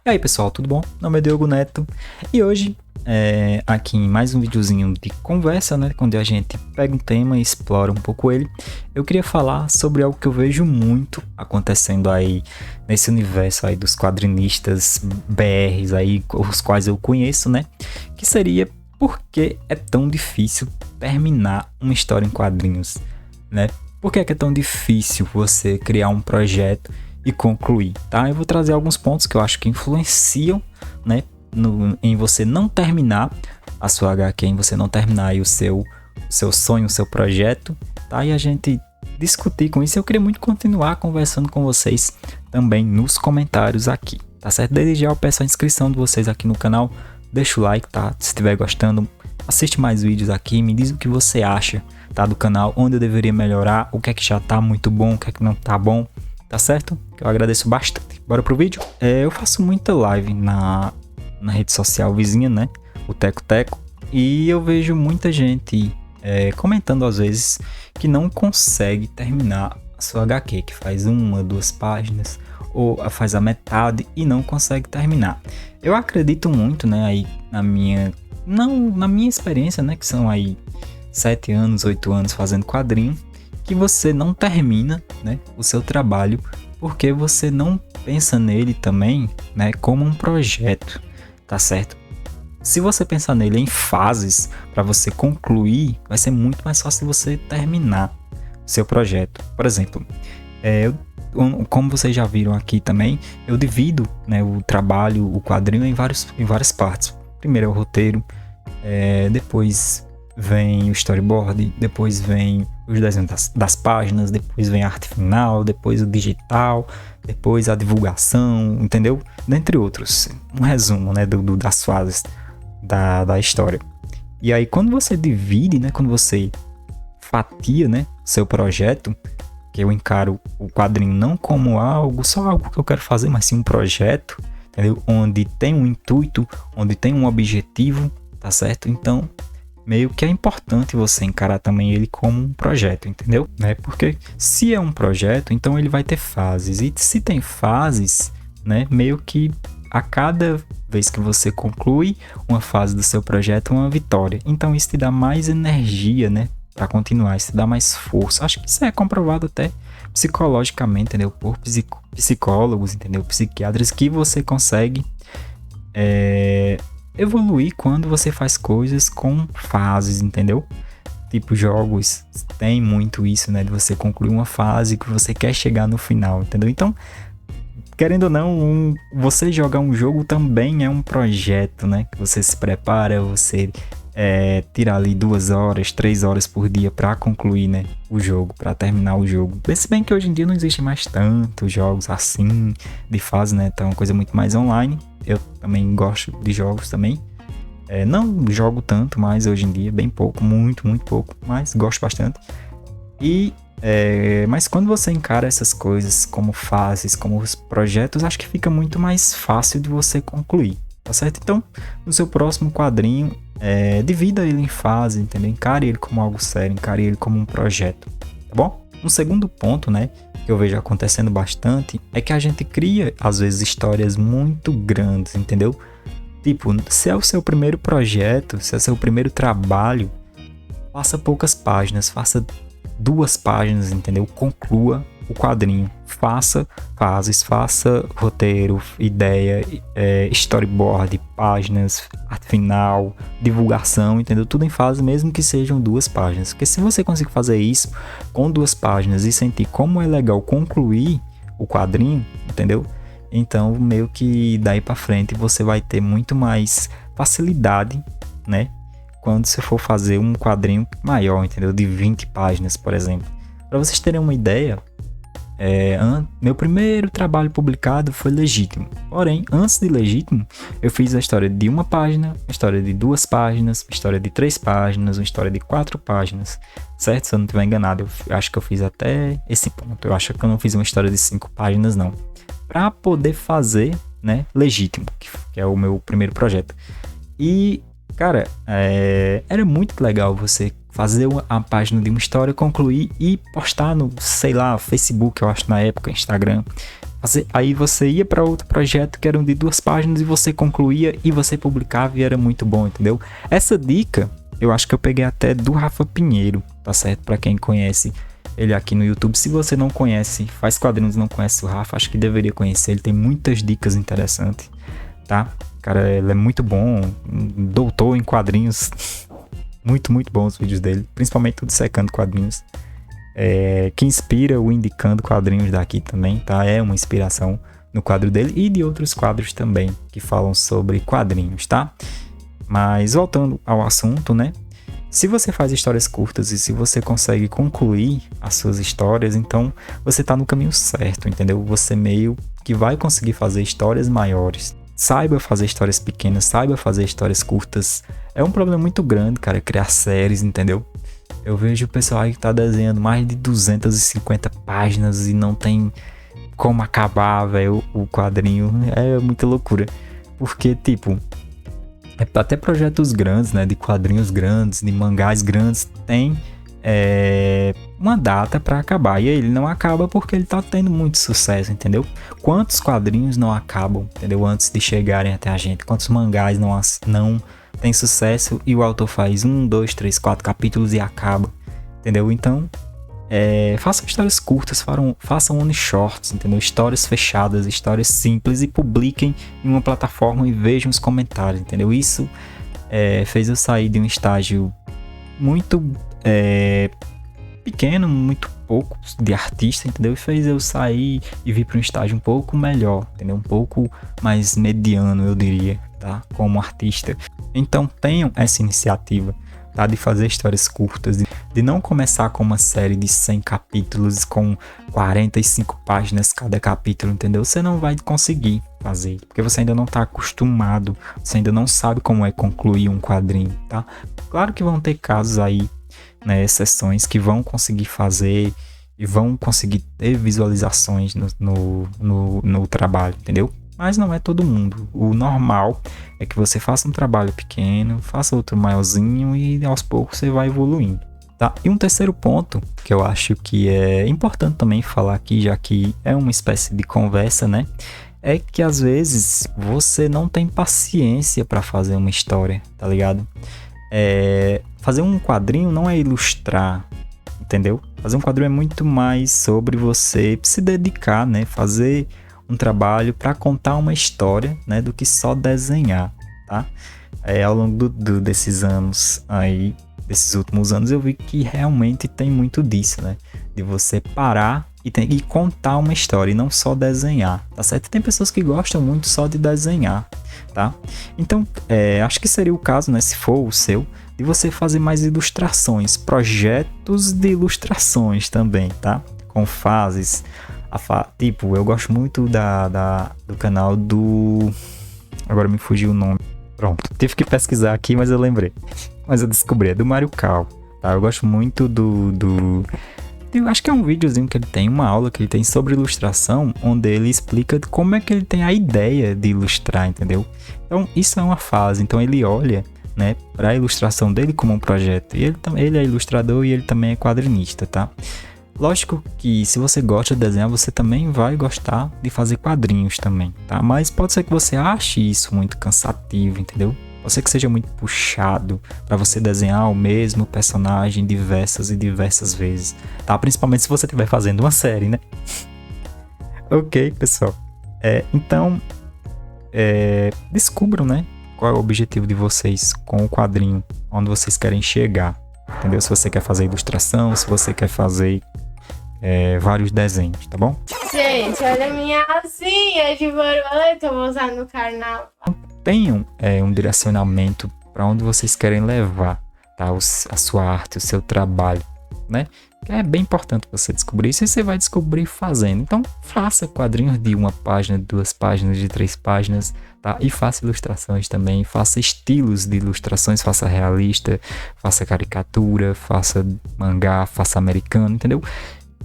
E aí pessoal, tudo bom? Meu nome é Diogo Neto e hoje, aqui em mais um videozinho de conversa, né? Quando a gente pega um tema e explora um pouco ele, eu queria falar sobre algo que eu vejo muito acontecendo aí nesse universo aí dos quadrinistas BRs aí, os quais eu conheço, né? Que seria por que é tão difícil terminar uma história em quadrinhos, né? Por que é tão difícil você criar um projeto e concluir, tá? Eu vou trazer alguns pontos que eu acho que influenciam, né, em você não terminar a sua HQ, em você não terminar aí o seu sonho, o seu projeto, tá? E a gente discutir com isso. Eu queria muito continuar conversando com vocês também nos comentários aqui, tá certo? Desde já eu peço a inscrição de vocês aqui no canal, deixa o like, tá? Se estiver gostando, assiste mais vídeos aqui, me diz o que você acha, tá, do canal, onde eu deveria melhorar, o que é que já tá muito bom, o que é que não tá bom, tá certo? Eu agradeço bastante. Bora pro vídeo? Eu faço muita live na rede social vizinha, né? O Teco Teco. E eu vejo muita gente comentando às vezes que não consegue terminar a sua HQ, que faz uma, duas páginas, ou faz a metade e não consegue terminar. Eu acredito muito, né, aí na minha experiência, né, que são aí 7 anos, 8 anos fazendo quadrinho, que você não termina, né, o seu trabalho porque você não pensa nele também, né, como um projeto, tá certo? Se você pensar nele em fases para você concluir, vai ser muito mais fácil você terminar seu projeto. Por exemplo, como vocês já viram aqui também, eu divido, né, o trabalho, o quadrinho em várias partes. Primeiro é o roteiro, depois vem o storyboard, depois vem os desenhos das páginas, depois vem a arte final, depois o digital, depois a divulgação, entendeu? Dentre outros, um resumo, né, das fases da história. E aí quando você divide, né, quando você fatia, né, seu projeto, que eu encaro o quadrinho não como só algo que eu quero fazer, mas sim um projeto, entendeu? Onde tem um intuito, onde tem um objetivo, tá certo? Então meio que é importante você encarar também ele como um projeto, entendeu? Né? Porque se é um projeto, então ele vai ter fases. E se tem fases, né, meio que a cada vez que você conclui uma fase do seu projeto é uma vitória. Então isso te dá mais energia, né, para continuar, isso te dá mais força. Acho que isso é comprovado até psicologicamente, entendeu? Por psicólogos, entendeu? Psiquiatras, que você consegue evoluir quando você faz coisas com fases, entendeu? Tipo, jogos tem muito isso, né? De você concluir uma fase que você quer chegar no final, entendeu? Então, querendo ou não, você jogar um jogo também é um projeto, né? Que você se prepara, você tira ali 2 horas, 3 horas por dia para concluir, né, o jogo, para terminar o jogo. Se bem que hoje em dia não existe mais tantos jogos assim, de fase, né? Então é uma coisa muito mais online. Eu também gosto de jogos também. Não jogo tanto mais hoje em dia, bem pouco, muito pouco, mas gosto bastante. Mas quando você encara essas coisas como fases, como os projetos, acho que fica muito mais fácil de você concluir, tá certo? Então, no seu próximo quadrinho, divida ele em fases, entendeu? Encare ele como algo sério, encare ele como um projeto, tá bom? Um segundo ponto, né, que eu vejo acontecendo bastante, é que a gente cria, às vezes, histórias muito grandes, entendeu? Tipo, se é o seu primeiro projeto, se é o seu primeiro trabalho, faça poucas páginas, faça 2 páginas, entendeu? Conclua o quadrinho, faça fases, faça roteiro, ideia, storyboard, páginas, arte final, divulgação, entendeu? Tudo em fase, mesmo que sejam 2 páginas. Porque se você conseguir fazer isso com 2 páginas e sentir como é legal concluir o quadrinho, entendeu? Então, meio que daí pra frente você vai ter muito mais facilidade, né? Quando você for fazer um quadrinho maior, entendeu? De 20 páginas, por exemplo. Para vocês terem uma ideia, meu primeiro trabalho publicado foi Legítimo. Porém, antes de Legítimo, eu fiz a história de 1 página, uma história de 2 páginas, uma história de 3 páginas, uma história de 4 páginas, certo? Se eu não estiver enganado, eu acho que eu fiz até esse ponto. Eu acho que eu não fiz uma história de 5 páginas, não. Para poder fazer, né, Legítimo, que é o meu primeiro projeto. E, cara, era muito legal você fazer a página de uma história, concluir e postar no, sei lá, Facebook, eu acho, na época, Instagram, Aí você ia para outro projeto que era de 2 páginas e você concluía e você publicava e era muito bom, entendeu? Essa dica eu acho que eu peguei até do Rafa Pinheiro, tá certo? Para quem conhece ele aqui no YouTube. Se você não conhece, faz quadrinhos e não conhece o Rafa, acho que deveria conhecer. Ele tem muitas dicas interessantes, tá? Cara, ele é muito bom, doutor em quadrinhos. Muito, muito bom os vídeos dele, principalmente o Dissecando Quadrinhos. Que inspira o Indicando Quadrinhos daqui também, tá? É uma inspiração no quadro dele e de outros quadros também que falam sobre quadrinhos, tá? Mas voltando ao assunto, né? Se você faz histórias curtas e se você consegue concluir as suas histórias, então você tá no caminho certo, entendeu? Você meio que vai conseguir fazer histórias maiores. Saiba fazer histórias pequenas, saiba fazer histórias curtas. É um problema muito grande, cara, criar séries, entendeu? Eu vejo o pessoal aí que tá desenhando mais de 250 páginas e não tem como acabar, velho, o quadrinho. É muita loucura. Porque, tipo, até projetos grandes, né, de quadrinhos grandes, de mangás grandes, tem uma data pra acabar. E aí ele não acaba porque ele tá tendo muito sucesso, entendeu? Quantos quadrinhos não acabam, entendeu? Antes de chegarem até a gente. Quantos mangás não tem sucesso e o autor faz 1, 2, 3, 4 capítulos e acaba, entendeu? Então, façam histórias curtas, façam one shorts, entendeu? Histórias fechadas, histórias simples e publiquem em uma plataforma e vejam os comentários, entendeu? Isso fez eu sair de um estágio muito pequeno, muito pouco de artista, entendeu? E fez eu sair e vir para um estágio um pouco melhor, entendeu? Um pouco mais mediano, eu diria, tá? Como artista. Então tenham essa iniciativa, tá? De fazer histórias curtas, de não começar com uma série de 100 capítulos com 45 páginas cada capítulo, entendeu? Você não vai conseguir fazer, porque você ainda não está acostumado, você ainda não sabe como é concluir um quadrinho, tá? Claro que vão ter casos aí, né, exceções que vão conseguir fazer e vão conseguir ter visualizações no trabalho, entendeu? Mas não é todo mundo. O normal é que você faça um trabalho pequeno, faça outro maiorzinho e aos poucos você vai evoluindo, tá? E um terceiro ponto que eu acho que é importante também falar aqui, já que é uma espécie de conversa, né? É que às vezes você não tem paciência para fazer uma história, tá ligado? Fazer um quadrinho não é ilustrar, entendeu? Fazer um quadrinho é muito mais sobre você se dedicar, né? Fazer um trabalho para contar uma história, né? Do que só desenhar, tá? Ao longo desses anos aí, desses últimos anos, eu vi que realmente tem muito disso, né? De você parar e contar uma história e não só desenhar, tá certo? Tem pessoas que gostam muito só de desenhar, tá? Então, acho que seria o caso, né? Se for o seu, de você fazer mais ilustrações, projetos de ilustrações também, tá? Com fases. Tipo, eu gosto muito do canal do... Agora me fugiu o nome. Pronto, tive que pesquisar aqui, mas eu lembrei. Mas eu descobri, é do Mário Cal, tá? Eu gosto muito eu acho que é um videozinho que ele tem, uma aula que ele tem sobre ilustração, onde ele explica como é que ele tem a ideia de ilustrar, entendeu? Então, isso é uma fase. Então, ele olha, né, para a ilustração dele como um projeto. E ele é ilustrador e ele também é quadrinista, tá? Lógico que se você gosta de desenhar, você também vai gostar de fazer quadrinhos também, tá? Mas pode ser que você ache isso muito cansativo, entendeu? Pode ser que seja muito puxado para você desenhar o mesmo personagem diversas e diversas vezes, tá? Principalmente se você estiver fazendo uma série, né? Ok, pessoal. Então, descubram, né? Qual é o objetivo de vocês com o quadrinho, onde vocês querem chegar, entendeu? Se você quer fazer ilustração, se você quer fazer vários desenhos, tá bom? Gente, olha a minha asinha de borboleta, eu vou usar no carnaval. Tenham um direcionamento para onde vocês querem levar, tá? A sua arte, o seu trabalho, né? É bem importante você descobrir isso e você vai descobrir fazendo. Então, faça quadrinhos de 1 página, de 2 páginas, de 3 páginas, tá? E faça ilustrações também, faça estilos de ilustrações, faça realista, faça caricatura, faça mangá, faça americano, entendeu?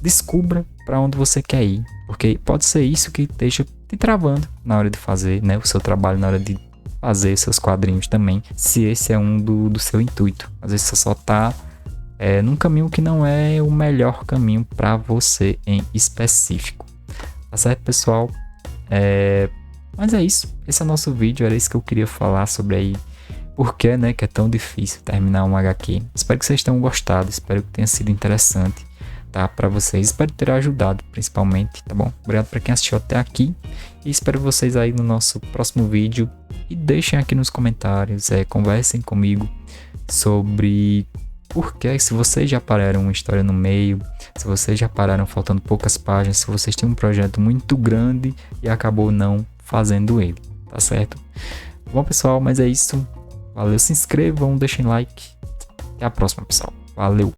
Descubra para onde você quer ir, porque pode ser isso que esteja te travando na hora de fazer, né, o seu trabalho, na hora de fazer seus quadrinhos também, se esse é um do seu intuito. Às vezes você só tá num caminho que não é o melhor caminho para você em específico, tá Tá certo, pessoal? Mas é isso. Esse é o nosso vídeo. Era isso que eu queria falar sobre aí. Por que, né, que é tão difícil terminar um HQ. Espero que vocês tenham gostado. Espero que tenha sido interessante, tá, para vocês. Espero ter ajudado, principalmente, tá bom? Obrigado para quem assistiu até aqui. E espero vocês aí no nosso próximo vídeo. E deixem aqui nos comentários, conversem comigo sobre por que, se vocês já pararam uma história no meio, se vocês já pararam faltando poucas páginas, se vocês têm um projeto muito grande e acabou não fazendo ele, tá certo? Bom, pessoal, mas é isso. Valeu, se inscrevam, deixem like. Até a próxima, pessoal. Valeu!